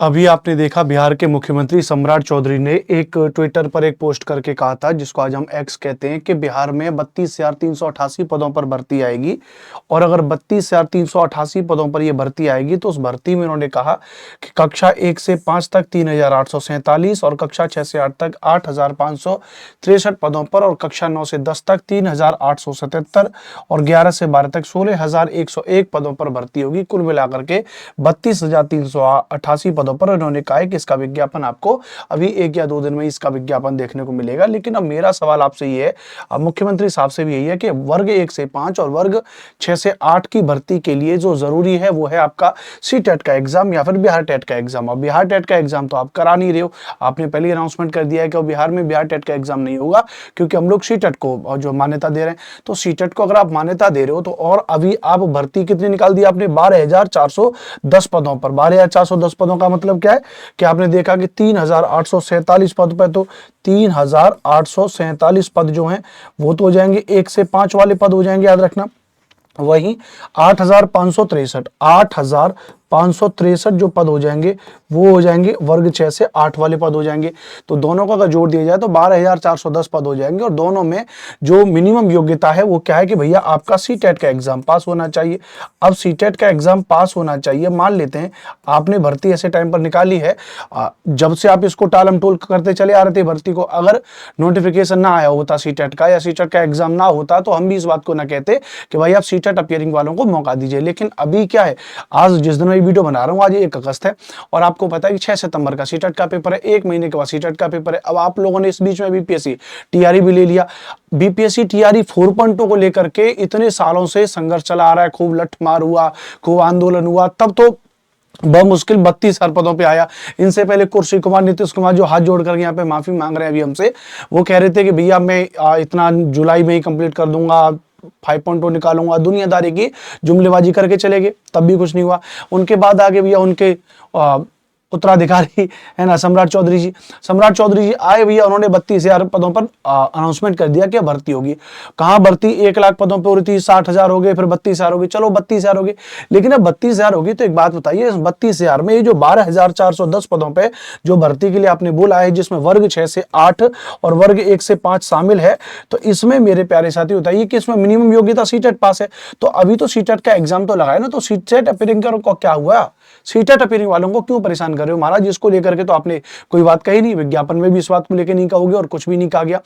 अभी आपने देखा बिहार के मुख्यमंत्री सम्राट चौधरी ने एक ट्विटर पर एक पोस्ट करके कहा था, जिसको आज हम एक्स कहते हैं, कि बिहार में 32,388 पदों पर भर्ती आएगी। और अगर 32,388 पदों पर यह भर्ती आएगी तो उस भर्ती में उन्होंने कहा कि कक्षा 1 से 5 तक 3,847 और कक्षा 6 से 8 तक 8,563 पदों पर, और कक्षा 9 से 10 तक 3,877 और 11 से 12 तक 16,101 पदों पर भर्ती होगी। कुल मिलाकर के 32,388 पदों पर उन्होंने कहा है कि इसका विज्ञापन आपको अभी 1 या 2 दिन में इसका विज्ञापन देखने को मिलेगा। लेकिन अब मेरा सवाल आपसे ये है, अब मुख्यमंत्री साहब से भी यही है कि वर्ग 1 से 5 और वर्ग 6 से 8 की भर्ती के लिए जो जरूरी है वो है आपका सीटेट का एग्जाम या फिर बिहार टेट का एग्जाम। अब बिहार टेट का एग्जाम तो आप करा नहीं रहे हो, आपने पहले अनाउंसमेंट कर दिया है कि बिहार में बिहार टेट का एग्जाम नहीं होगा, क्योंकि हम लोग सीटेट को जो मान्यता दे रहे हैं। तो सीटेट को अगर आप मान्यता दे रहे हो तो और अभी आप भर्ती कितनी निकाल दी आपने? 12,410 पदों पर। 12,410 पदों का मतलब क्या है कि आपने देखा कि 3,847 पद पर, तो 3,847 पद जो हैं वो तो हो जाएंगे 1 से 5 वाले पद हो जाएंगे, याद रखना। वहीं 8,563 जो पद हो जाएंगे वो हो जाएंगे वर्ग 6 से 8 वाले पद हो जाएंगे। तो दोनों का अगर जोड़ दिया जाए तो 12,410 पद हो जाएंगे। और दोनों में जो मिनिमम योग्यता है वो क्या है कि भैया आपका सीटेट का एग्जाम पास होना चाहिए। अब सीटेट का एग्जाम पास होना चाहिए, मान लेते हैं आपने भर्ती ऐसे टाइम पर निकाली है जब से आप इसको टालम टोल करते चले आ रहे थे भर्ती को, अगर नोटिफिकेशन ना आया होता सीटेट का या सीटेट का एग्जाम ना होता तो हम भी इस बात को ना कहते कि भाई आप सीटेट अपीयरिंग वालों को मौका दीजिए। लेकिन अभी क्या है, आज जिस दिन मैं वीडियो बना रहा हूं आज 1 अगस्त है और आपको पता है कि 6 सितंबर का सीटेट का पेपर है, 1 महीने के बाद सीटेट का पेपर है। अब आप लोगों ने इस बीच में बीपीएससी टीआरई भी ले लिया। बीपीएससी टीआरई 4.0 को लेकर के इतने सालों से संघर्ष चला आ रहा है, खूब लठमार हुआ, खूब आंदोलन हुआ, तब तो बहुत मुश्किल 32,000 पदों पे आया। इनसे पहले कुर्सी कुमार, नीतीश कुमार जो हाथ जोड़ करके यहाँ पे माफी मांग रहे हैं अभी हमसे, वो कह रहे थे कि भैया मैं इतना जुलाई में ही कंप्लीट कर दूंगा, 5.0 निकालूंगा, दुनियादारी की जुमलेबाजी करके चले गए, तब भी कुछ नहीं हुआ। उनके बाद आगे भैया उनके उत्तराधिकारी है ना सम्राट चौधरी जी, सम्राट चौधरी जी आए भैया, उन्होंने 32,000 पदों पर अनाउंसमेंट कर दिया कि भर्ती होगी। कहाँ भर्ती? 1 लाख पदों पर हो रही थी, 60,000 हो गए, फिर 32,000 हो गए, चलो 32,000 हो गए। लेकिन अब 32,000 होगी तो एक बात बताइए, इस 32,000 में ये जो 12,410 पदों पे जो भर्ती के लिए आपने बोला है, जिसमें वर्ग 6 से 8 और वर्ग 1 से 5 शामिल है, तो इसमें मेरे प्यारे साथी बताइए कि इसमें मिनिमम योग्यता सीटेट पास है। तो अभी तो सीटेट का एग्जाम तो लगाया ना, तो सीटेट अपीयरिंग को क्या हुआ? सीटेट अपीयरिंग वालों को क्यों परेशान कर रहे हो महाराज? इसको लेकर के तो आपने कोई बात कही नहीं, विज्ञापन में भी इस बात को लेकर नहीं कहोगे और कुछ भी नहीं कहा गया।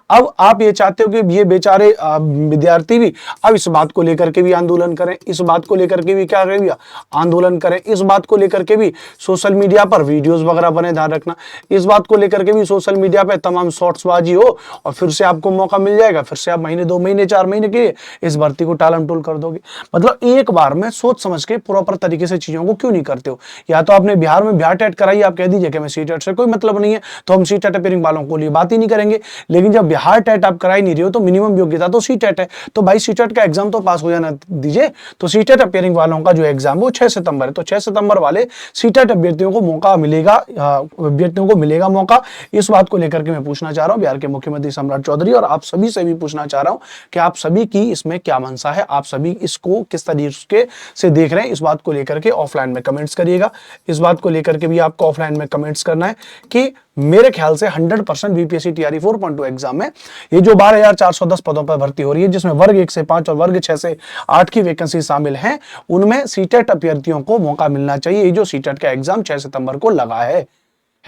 अब आप ये चाहते हो कि ये बेचारे विद्यार्थी भी अब इस बात को लेकर के भी आंदोलन करें, इस बात को लेकर के भी क्या करें, आंदोलन करें, इस बात को लेकर के भी सोशल मीडिया पर वीडियोस वगैरह बने, ध्यान रखना, इस बात को लेकर के भी सोशल मीडिया पर तमाम शॉर्ट्सबाजी हो और फिर से आपको मौका मिल जाएगा, फिर से आप महीने 2 महीने 4 महीने के लिए इस भर्ती को टालम टोल कर दोगे। मतलब एक बार में सोच समझ के प्रॉपर तरीके से चीजों को क्यों नहीं करते हो? या तो आपने बिहार में बिहार टेट कराई, आप कह दीजिए कि मैं सीटेट से कोई मतलब नहीं है तो हम सीटेट अपीयरिंग वालों को लिए बात ही नहीं करेंगे। लेकिन जब बिहार टेट आप कराई नहीं रहे हो तो मिनिमम योग्यता तो सीटेट है, तो भाई सीटेट का एग्जाम तो पास हो जाना दीजिए। तो सीटेट अपीयरिंग वालों का जो एग्जाम वो 6 सितंबर है, तो 6 सितंबर वाले सीटेट अभ्यर्थियों को मौका मिलेगा, अभ्यर्थियों को मिलेगा मौका। इस बात को लेकर के मैं पूछना चाह रहा हूं बिहार के मुख्यमंत्री सम्राट चौधरी, और आप सभी से भी पूछना चाह रहा हूं कि आप सभी की इसमें क्या मंशा है, आप सभी इसको किस तरीके से देख रहे हैं, इस बात को लेकर के ऑफलाइन में कमेंट्स करिएगा। इस बात को लेकर के भी आपको ऑफलाइन में कमेंट्स करना है कि मेरे ख्याल से 100% बीपीएससी टीआरई 4.2 एग्जाम में ये जो 12,410 पदों पर भर्ती हो रही है, जिसमें वर्ग 1 से 5 और वर्ग 6 से 8 की वैकेंसी शामिल हैं, उनमें सीटेट अभ्यर्थियों को मौका मिलना चाहिए। ये जो सीटेट का एग्जाम 6 सितंबर को लगा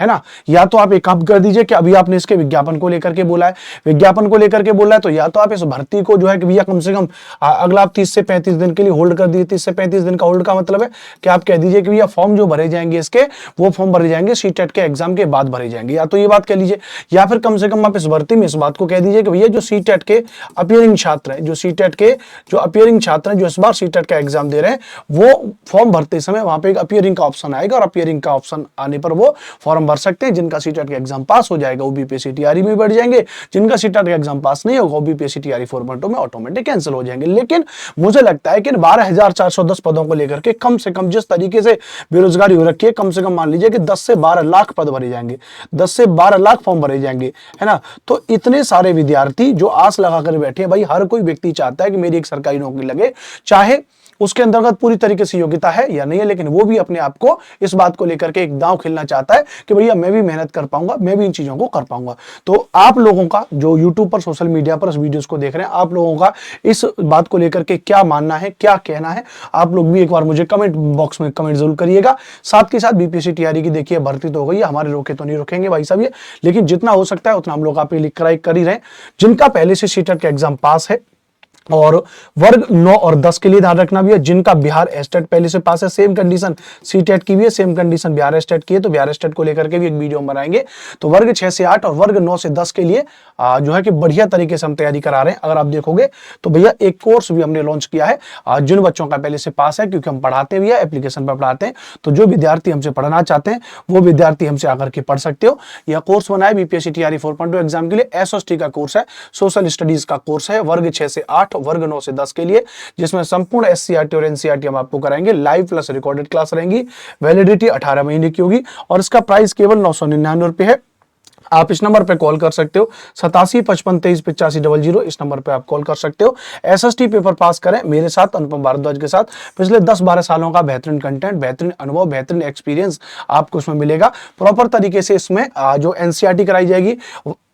है ना। या तो आप एक काम कर दीजिए कि अभी आपने इसके विज्ञापन को लेकर के बोला है, विज्ञापन को लेकर के बोला है, तो या तो आप इस भर्ती को जो है कि भैया कम से कम अगला 30 से 35 दिन के लिए होल्ड कर दीजिए। 30 से 35 दिन का होल्ड का मतलब है कि आप कह दीजिए कि भैया फॉर्म जो भरे जाएंगे इसके, वो फॉर्म भरे जाएंगे सीटेट के एग्जाम के बाद भरे जाएंगे, या तो ये बात कह लीजिए। या फिर कम से कम आप इस भर्ती में इस बात को कह दीजिए कि भैया जो सीटेट के अपीयरिंग छात्र हैं, जो सीटेट के जो अपीयरिंग छात्र हैं, जो इस बार सीटेट का एग्जाम दे रहे हैं, वो फॉर्म भरते समय वहां पे एक अपीयरिंग का ऑप्शन आएगा और अपीयरिंग का ऑप्शन आने पर वो फॉर्म भर सकते हैं। जिनका सीटेट का एग्जाम पास हो जाएगा वो बीपीएससी टीआरई में बैठ जाएंगे, जिनका सीटेट का एग्जाम पास नहीं होगा वो बीपीएससी टीआरई 4.0 में ऑटोमेटिक कैंसिल हो जाएंगे। लेकिन मुझे लगता है कि 12,410 पदों को लेकर के कम से कम जिस तरीके से बेरोजगारी हो रखी है, कम से कम मान लीजिए कि 10 से 12 लाख पद भरे जाएंगे, 10 से 12 लाख फॉर्म भरे जाएंगे, है ना। तो इतने सारे विद्यार्थी जो आस लगा कर बैठे हैं, भाई हर कोई व्यक्ति चाहता है कि मेरी एक सरकारी नौकरी लगे, चाहे उसके अंतर्गत पूरी तरीके से योग्यता है या नहीं है, लेकिन वो भी अपने आप को इस बात को लेकर के एक दांव खेलना चाहता है कि भैया मैं भी मेहनत कर पाऊंगा, मैं भी इन चीजों को कर पाऊंगा। तो आप लोगों का जो यूट्यूब पर, सोशल मीडिया पर इस वीडियोस को देख रहे हैं, आप लोगों का इस बात को लेकर के क्या मानना है, क्या कहना है, आप लोग भी एक बार मुझे कमेंट बॉक्स में कमेंट जरूर करिएगा। साथ के साथ बीपीएससी टीआरई की देखिए भर्ती तो हो गई है, हमारे रोके तो नहीं रुकेंगे भाई साहब ये, लेकिन जितना हो सकता है उतना हम लोग आप लिख कर ही रहे। जिनका पहले से सीटेट का एग्जाम पास है और वर्ग 9 और 10 के लिए ध्यान रखना भी है, जिनका बिहार एस्टेट पहले से पास है, सेम कंडीशन सीटेट की भी है, सेम कंडीशन बिहार एस्टेट की है, तो बिहार एस्टेट को लेकर के भी एक वीडियो हम बनाएंगे। तो वर्ग 6 से 8 और वर्ग 9 से 10 के लिए जो है कि बढ़िया तरीके से हम तैयारी करा रहे हैं। अगर आप देखोगे तो भैया एक कोर्स भी हमने लॉन्च किया है जिन बच्चों का पहले से पास है, क्योंकि हम पढ़ाते भी है, एप्लीकेशन पर पढ़ाते हैं, तो जो विद्यार्थी हमसे पढ़ना चाहते हैं वो विद्यार्थी हमसे आकर के पढ़ सकते हो। यह कोर्स बना है बीपीएससी टीआरई 4.2 एग्जाम के लिए, एसएसटी का कोर्स है, सोशल स्टडीज का कोर्स है, वर्ग 6 से 8 वर्ग 9 से 10 के लिए, जिसमें संपूर्ण एससीईआरटी और एनसीईआरटी हम आपको कराएंगे, लाइव प्लस रिकॉर्डेड क्लास रहेंगी, वैलिडिटी 18 महीने की होगी और इसका प्राइस केवल 999 रुपए है। आप इस नंबर पे कॉल कर सकते हो 8755238500, इस नंबर पे आप कॉल कर सकते हो। एसएसटी पेपर पास करें मेरे साथ, अनुपम भारद्वाज के साथ, पिछले 10-12 सालों का बेहतरीन कंटेंट, बेहतरीन अनुभव, बेहतरीन एक्सपीरियंस आपको इसमें मिलेगा। प्रॉपर तरीके से इसमें जो एनसीईआरटी कराई जाएगी,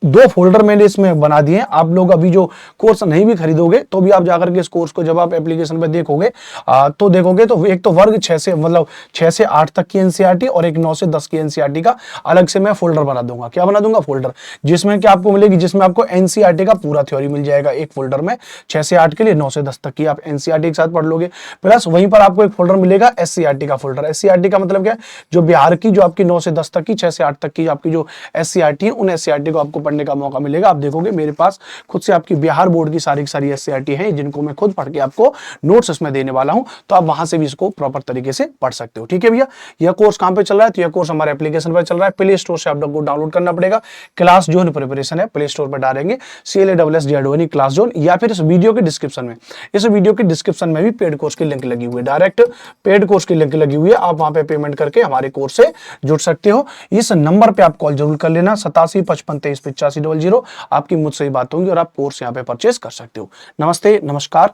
2 फोल्डर मैंने इसमें बना दिए हैं। आप लोग अभी जो कोर्स नहीं भी खरीदोगे तो भी आप जाकर के इस कोर्स को जब आप एप्लीकेशन पे देखोगे तो देखोगे तो एक तो वर्ग 6 से मतलब 6 से 8 तक की एनसीईआरटी और एक 9 से 10 की एनसीईआरटी का अलग से मैं फोल्डर बना दूंगा। क्या बना दूंगा? फोल्डर, जिसमें क्या आपको मिलेगी, जिसमें आपको एनसीईआरटी का पूरा थ्योरी मिल जाएगा एक फोल्डर में। 6 से 8 के लिए, 9 से 10 तक की आप एनसीईआरटी के साथ पढ़ लोगे, प्लस वहीं पर आपको एक फोल्डर मिलेगा एससीईआरटी का फोल्डर। एससीईआरटी का मतलब क्या है? जो बिहार की, जो आपकी 9 से 10 तक की, 6 से 8 तक की आपकी जो एससीईआरटी है, उन एससीईआरटी को आपको पढ़ने का मौका मिलेगा। आप देखोगे मेरे पास खुद से आपकी बिहार बोर्ड की सारी एससीईआरटी है, जिनको मैं खुद पढ़ के आपको नोट्स इसमें देने वाला हूं, तो आप वहां से भी इसको प्रॉपर तरीके से पढ़ सकते हो। ठीक है भैया, यह कोर्स कहां पे चल रहा है? तो यह कोर्स हमारे एप्लीकेशन पर चल रहा है, प्ले स्टोर से आप लोग को डाउनलोड करना पड़ेगा। क्लास जोन प्रिपरेशन है, प्ले स्टोर पर डालेंगे CLASSJOIN क्लास जोन, या फिर इस वीडियो के डिस्क्रिप्शन में, इस वीडियो के डिस्क्रिप्शन में भी पेड कोर्स की लिंक लगी हुई है, डायरेक्ट पेड कोर्स की लिंक लगी हुई है। आप वहां पे पेमेंट करके हमारे कोर्स से जुड़ सकते हो। इस नंबर पे आप कॉल जरूर कर लेना 8755238500, आपकी मुझसे बात होगी और आप कोर्स यहाँ पे परचेस कर सकते हो। नमस्ते, नमस्कार।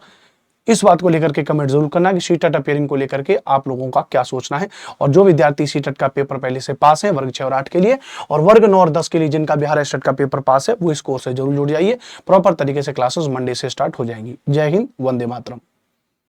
इस बात को लेकर के कमेंट जरूर करना कि सीटेट अपियरिंग को लेकर के आप लोगों का क्या सोचना है, और जो विद्यार्थी सीटेट का पेपर पहले से पास है वर्ग 6 और 8 के लिए, और वर्ग 9 और 10 के लिए जिनका बिहार एस्टेट का पेपर पास है, वो इस कोर्स से जरूर जुड़ जाइए। प्रॉपर तरीके से क्लासेस मंडे से स्टार्ट हो जाएंगी। जय हिंद, वंदे मातरम।